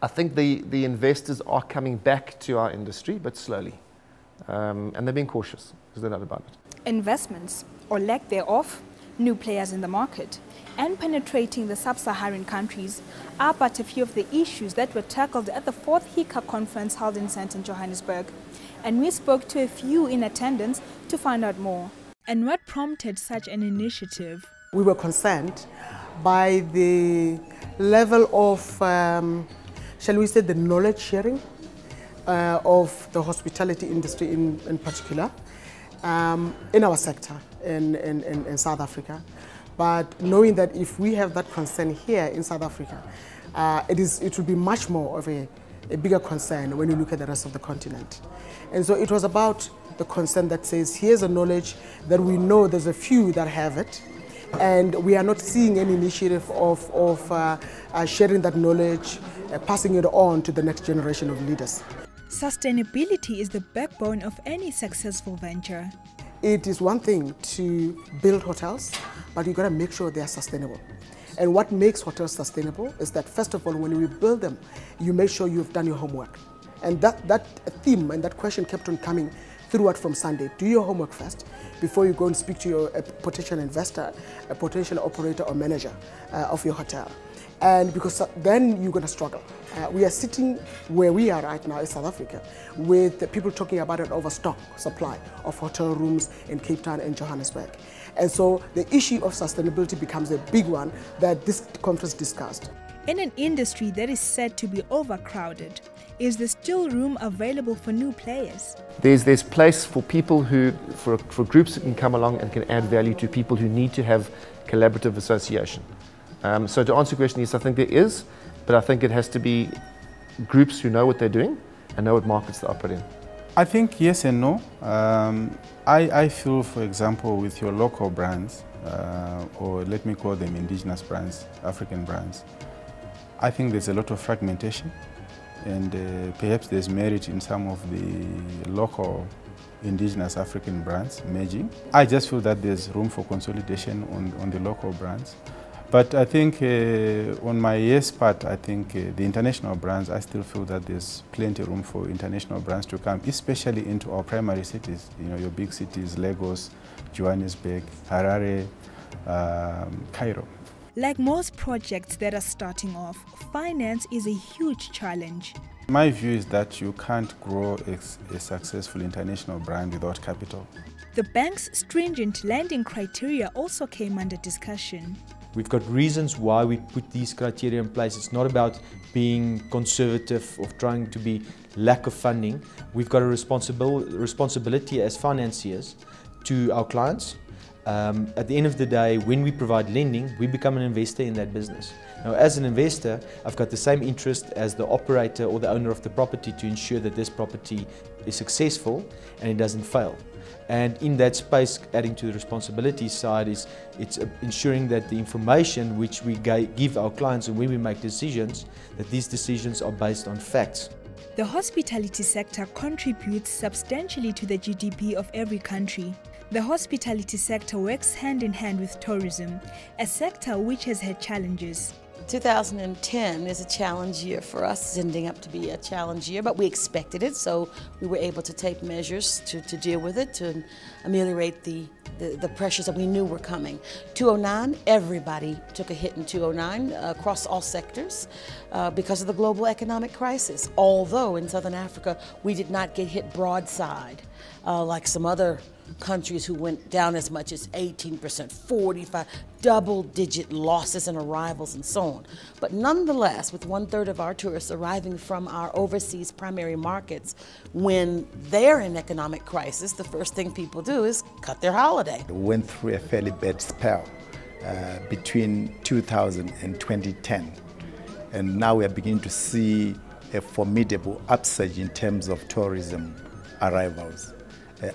I think the investors are coming back to our industry, but slowly. And they're being cautious, there's no doubt about it. Investments, or lack thereof, new players in the market, and penetrating the sub-Saharan countries are but a few of the issues that were tackled at the 4th HICA conference held in St. Johannesburg. And we spoke to a few in attendance to find out more. And what prompted such an initiative? We were concerned by the level of, shall we say, the knowledge sharing of the hospitality industry in particular in our sector in South Africa. But knowing that if we have that concern here in South Africa, it will be much more of a bigger concern when you look at the rest of the continent. And so it was about the concern that says, here's a knowledge that we know there's a few that have it, and we are not seeing any initiative of sharing that knowledge, passing it on to the next generation of leaders. Sustainability is the backbone of any successful venture. It is one thing to build hotels, but you've got to make sure they are sustainable. And what makes hotels sustainable is that, first of all, when you build them, you make sure you've done your homework. And that theme and that question kept on coming throughout from Sunday. Do your homework first before you go and speak to your potential investor, a potential operator or manager of your hotel. And because then you're going to struggle. We are sitting where we are right now in South Africa with the people talking about an overstock supply of hotel rooms in Cape Town and Johannesburg. And so the issue of sustainability becomes a big one that this conference discussed. In an industry that is said to be overcrowded, is there still room available for new players? There's place for people for groups that can come along and can add value to people who need to have collaborative association. So to answer your question, yes, I think there is, but I think it has to be groups who know what they're doing and know what markets they operate in. I think yes and no. I feel, for example, with your local brands, or let me call them indigenous brands, African brands, I think there's a lot of fragmentation, and perhaps there's merit in some of the local indigenous African brands merging. I just feel that there's room for consolidation on the local brands. But I think on my yes part, I think the international brands, I still feel that there's plenty of room for international brands to come, especially into our primary cities, you know, your big cities, Lagos, Johannesburg, Harare, Cairo. Like most projects that are starting off, finance is a huge challenge. My view is that you can't grow a successful international brand without capital. The bank's stringent lending criteria also came under discussion. We've got reasons why we put these criteria in place. It's not about being conservative or trying to be lack of funding. We've got a responsibility as financiers to our clients. At the end of the day, when we provide lending, we become an investor in that business. Now, as an investor, I've got the same interest as the operator or the owner of the property to ensure that this property is successful and it doesn't fail. And in that space, adding to the responsibility side, it's ensuring that the information which we give our clients and when we make decisions, that these decisions are based on facts. The hospitality sector contributes substantially to the GDP of every country. The hospitality sector works hand in hand with tourism, a sector which has had challenges. 2010 is a challenge year for us. It's ending up to be a challenge year, but we expected it, so we were able to take measures to deal with it, to ameliorate the pressures that we knew were coming. 2009, everybody took a hit in 2009 across all sectors because of the global economic crisis. Although in Southern Africa, we did not get hit broadside like some other countries who went down as much as 18%, 45%, double-digit losses in arrivals and so on. But nonetheless, with 1/3 of our tourists arriving from our overseas primary markets, when they're in economic crisis, the first thing people do is cut their holiday. We went through a fairly bad spell between 2000 and 2010. And now we are beginning to see a formidable upsurge in terms of tourism arrivals.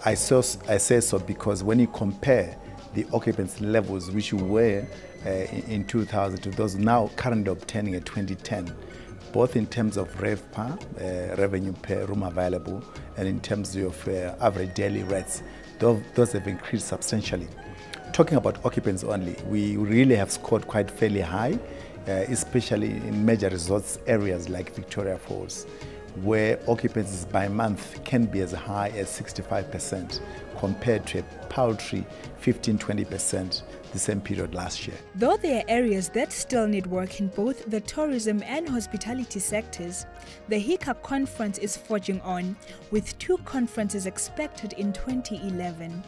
I say so because when you compare the occupancy levels which were in 2000 to those now currently obtaining at 2010, both in terms of RevPAR, revenue per room available, and in terms of average daily rates, those have increased substantially. Talking about occupancy only, we really have scored quite fairly high especially in major resorts areas like Victoria Falls, where occupancies by month can be as high as 65% compared to a paltry 15-20% the same period last year. Though there are areas that still need work in both the tourism and hospitality sectors, the HICA conference is forging on, with 2 conferences expected in 2011.